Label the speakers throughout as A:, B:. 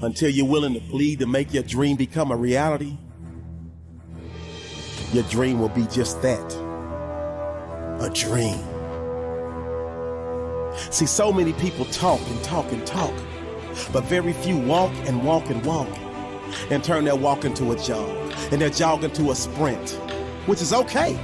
A: Until you're willing to bleed to make your dream become a reality, your dream will be just that, a dream. See, so many people talk and talk and talk, but very few walk and walk and walk and turn their walk into a jog and their jog into a sprint, which is okay.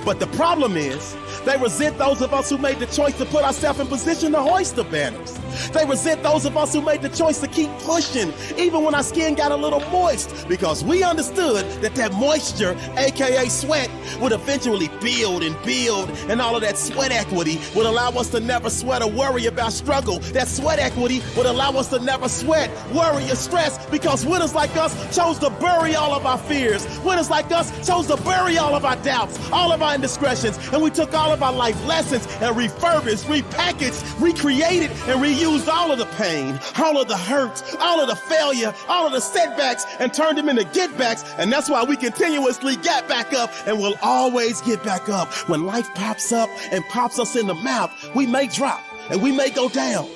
A: But the problem is, they resent those of us who made the choice to put ourselves in position to hoist the banners. They resent those of us who made the choice to keep pushing, even when our skin got a little moist, because we understood that that moisture, aka sweat, would eventually build, and all of that sweat equity would allow us to never sweat or worry about struggle. That sweat equity would allow us to never sweat, worry, or stress, because winners like us chose to bury all of our fears. Winners like us chose to bury all of our doubts, all of our indiscretions, and we took all of our life lessons and refurbished, repackaged, recreated, and reused all of the pain, all of the hurt, all of the failure, all of the setbacks, and turned them into get-backs. And that's why we continuously get back up and will always get back up. When life pops up and pops us in the mouth, we may drop and we may go down,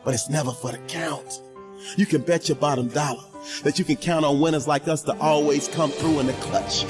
A: but it's never for the count. You can bet your bottom dollar that you can count on winners like us to always come through in the clutch.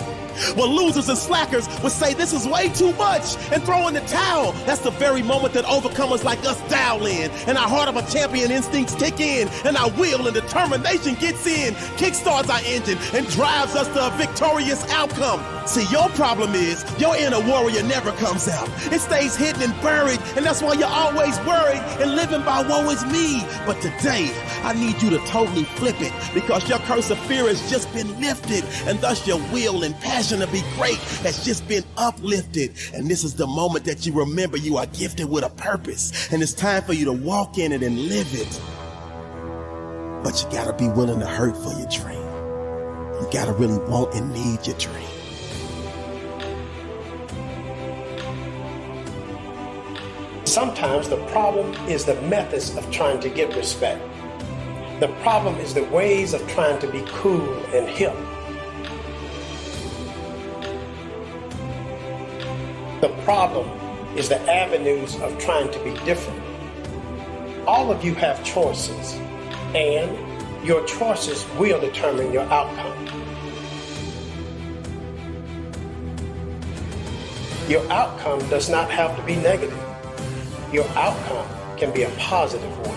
A: Well, losers and slackers would say this is way too much and throw in the towel. That's the very moment that overcomers like us dial in, and our heart of a champion instincts kick in, and our will and determination gets in, kickstarts our engine, and drives us to a victorious outcome. See, your problem is your inner warrior never comes out. It stays hidden and buried, and that's why you're always worried and living by woe is me. But today, I need you to totally flip it, because your curse of fear has just been lifted, and thus your will and passion to be great has just been uplifted. And this is the moment that you remember you are gifted with a purpose, and it's time for you to walk in it and live it. But you gotta be willing to hurt for your dream. You gotta really want and need your dream.
B: Sometimes the problem is the methods of trying to get respect. The problem is the ways of trying to be cool and hip. The problem is the avenues of trying to be different. All of you have choices, and your choices will determine your outcome. Your outcome does not have to be negative. Your outcome can be a positive one.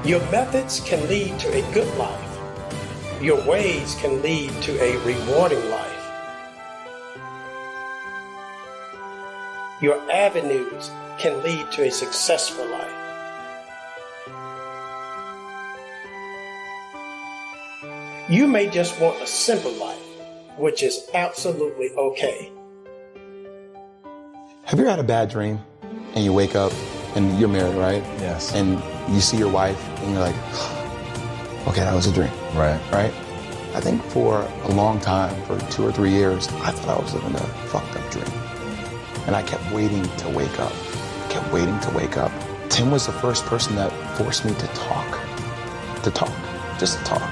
B: Your methods can lead to a good life. Your ways can lead to a rewarding life. Your avenues can lead to a successful life. You may just want a simple life, which is absolutely okay.
C: Have you ever had a bad dream and you wake up and you're married, right?
D: Yes.
C: And you see your wife and you're like, okay, that was a dream.
D: Right.
C: Right? I think for a long time, for 2 or 3 years, I thought I was living a fucked up dream. And I kept waiting to wake up, Tim was the first person that forced me to talk, just to talk.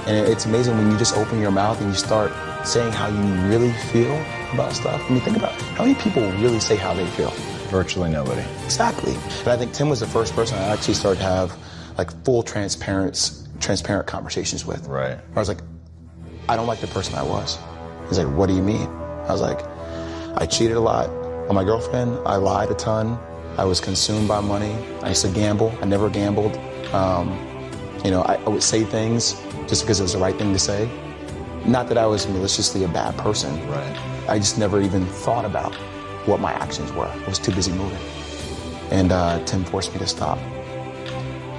C: And it's amazing when you just open your mouth and you start saying how you really feel about stuff. I mean, think about it. How many people really say how they feel?
D: Virtually nobody.
C: Exactly. But I think Tim was the first person I actually started to have like full transparent conversations with.
D: Right.
C: I was like, I don't like the person I was. He's like, what do you mean? I was like, I cheated a lot on my girlfriend. I lied a ton. I was consumed by money. I used to gamble. I never gambled. I would say things just because it was the right thing to say. Not that I was maliciously a bad person.
D: Right.
C: I just never even thought about what my actions were. I was too busy moving. And Tim forced me to stop.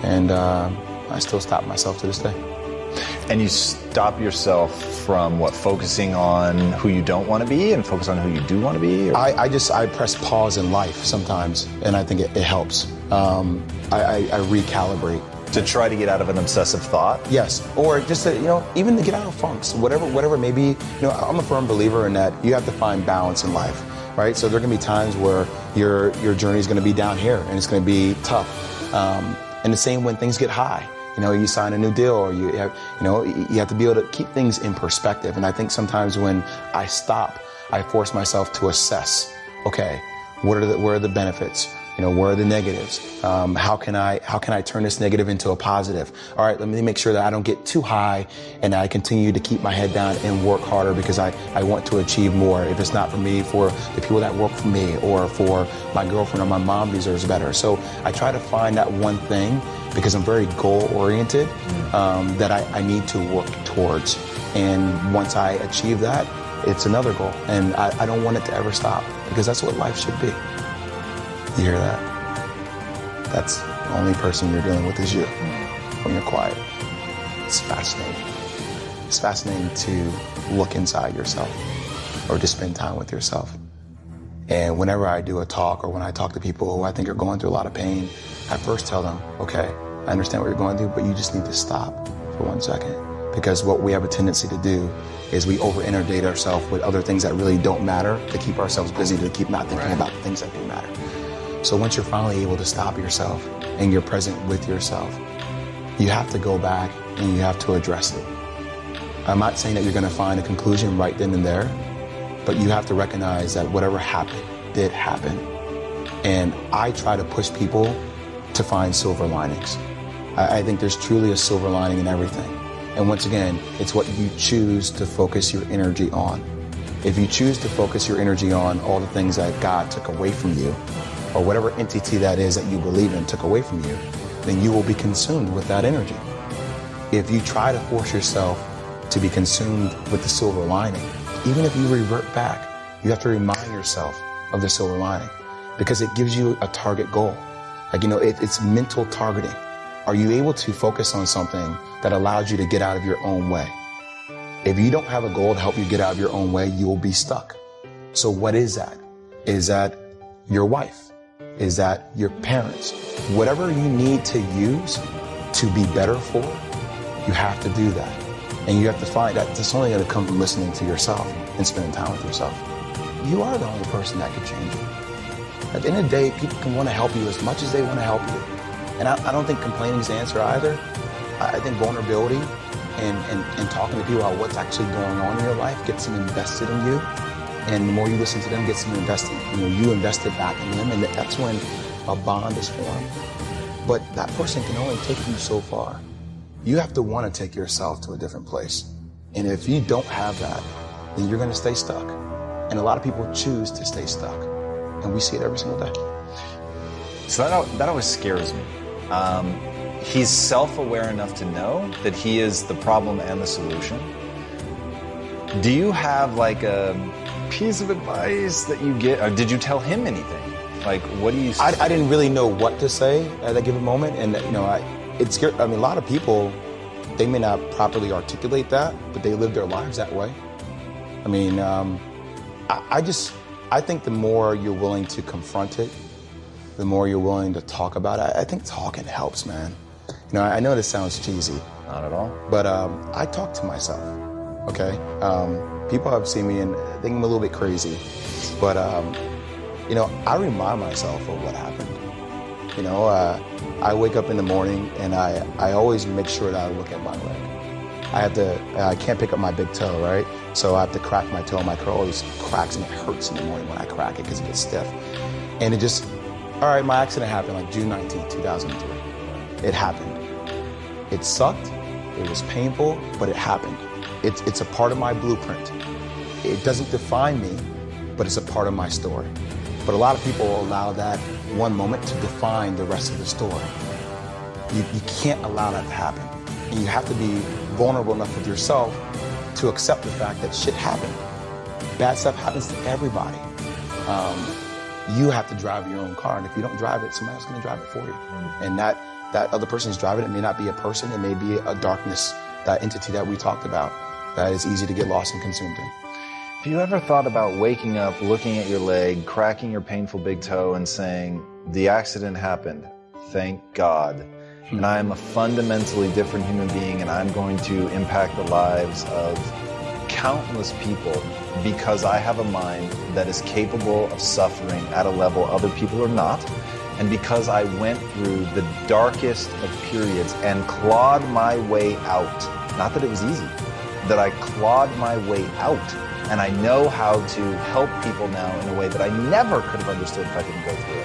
C: And I still stop myself to this day.
D: And you stop yourself from what? Focusing on who you don't want to be and focus on who you do want to be? Or?
C: I press pause in life sometimes, and I think it helps. I recalibrate.
D: To try to get out of an obsessive thought?
C: Yes, or just to, even to get out of funks, whatever it may be. I'm a firm believer in that you have to find balance in life, right? So there are gonna be times where your journey is gonna be down here and it's gonna be tough. And the same when things get high. You sign a new deal, or you have to be able to keep things in perspective. And I think sometimes when I stop, I force myself to assess, okay, What are the benefits? Where are the negatives? How can I turn this negative into a positive? All right, let me make sure that I don't get too high and I continue to keep my head down and work harder because I want to achieve more. If it's not for me, for the people that work for me or for my girlfriend or my mom deserves better. So I try to find that one thing because I'm very goal oriented that I need to work towards. And once I achieve that, it's another goal. And I don't want it to ever stop because that's what life should be. You hear that? That's the only person you're dealing with is you when you're quiet. It's fascinating. It's fascinating to look inside yourself or to spend time with yourself. And whenever I do a talk or when I talk to people who I think are going through a lot of pain, I first tell them, okay, I understand what you're going through, but you just need to stop for 1 second. Because what we have a tendency to do is we over-inundate ourselves with other things that really don't matter to keep ourselves busy, to keep not thinking about the things that do matter. So once you're finally able to stop yourself and you're present with yourself, you have to go back and you have to address it. I'm not saying that you're going to find a conclusion right then and there, but you have to recognize that whatever happened did happen. And I try to push people to find silver linings. I think there's truly a silver lining in everything. And once again, it's what you choose to focus your energy on. If you choose to focus your energy on all the things that God took away from you, or whatever entity that is that you believe in took away from you, then you will be consumed with that energy. If you try to force yourself to be consumed with the silver lining, even if you revert back, you have to remind yourself of the silver lining because it gives you a target goal. It's mental targeting. Are you able to focus on something that allows you to get out of your own way? If you don't have a goal to help you get out of your own way, you will be stuck. So what is that? Is that your wife? Is that your parents? Whatever you need to use to be better for, you have to do that. And you have to find that it's only going to come from listening to yourself and spending time with yourself. You are the only person that can change you. At the end of the day, people can want to help you as much as they want to help you. And I don't think complaining is the answer either. I think vulnerability and talking to people about what's actually going on in your life gets them invested in you. And the more you listen to them, gets them invested. You invested back in them, and that's when a bond is formed. But that person can only take you so far. You have to want to take yourself to a different place. And if you don't have that, then you're going to stay stuck. And a lot of people choose to stay stuck. And we see it every single day.
D: So that always scares me. He's self-aware enough to know that he is the problem and the solution. Do you have like a piece of advice that you get, or did you tell him anything? Like, what do you say?
C: I didn't really know what to say at that given moment. And, it's scary. I mean, a lot of people, they may not properly articulate that, but they live their lives that way. I mean, I think the more you're willing to confront it, the more you're willing to talk about it. I think talking helps, man. I know this sounds cheesy.
D: Not at all.
C: But I talk to myself, okay? People have seen me and think I'm a little bit crazy. But, I remind myself of what happened. I wake up in the morning and I always make sure that I look at my leg. I can't pick up my big toe, right? So I have to crack my toe. My toe always cracks and it hurts in the morning when I crack it because it gets stiff. And my accident happened like June 19, 2003. It happened. It sucked. It was painful, but it happened. It's a part of my blueprint. It doesn't define me, but it's a part of my story. But a lot of people allow that one moment to define the rest of the story. You can't allow that to happen. And you have to be vulnerable enough with yourself to accept the fact that shit happened. Bad stuff happens to everybody. You have to drive your own car, and if you don't drive it, somebody else is going to drive it for you. And that other person is driving it may not be a person, it may be a darkness, that entity that we talked about, that is easy to get lost and consumed in.
D: Have you ever thought about waking up, looking at your leg, cracking your painful big toe, and saying, the accident happened, thank God, and I am a fundamentally different human being, and I'm going to impact the lives of countless people because I have a mind that is capable of suffering at a level other people are not, and because I went through the darkest of periods and clawed my way out. Not that it was easy, that I clawed my way out, And I know how to help people now in a way that I never could have understood if I didn't go through it.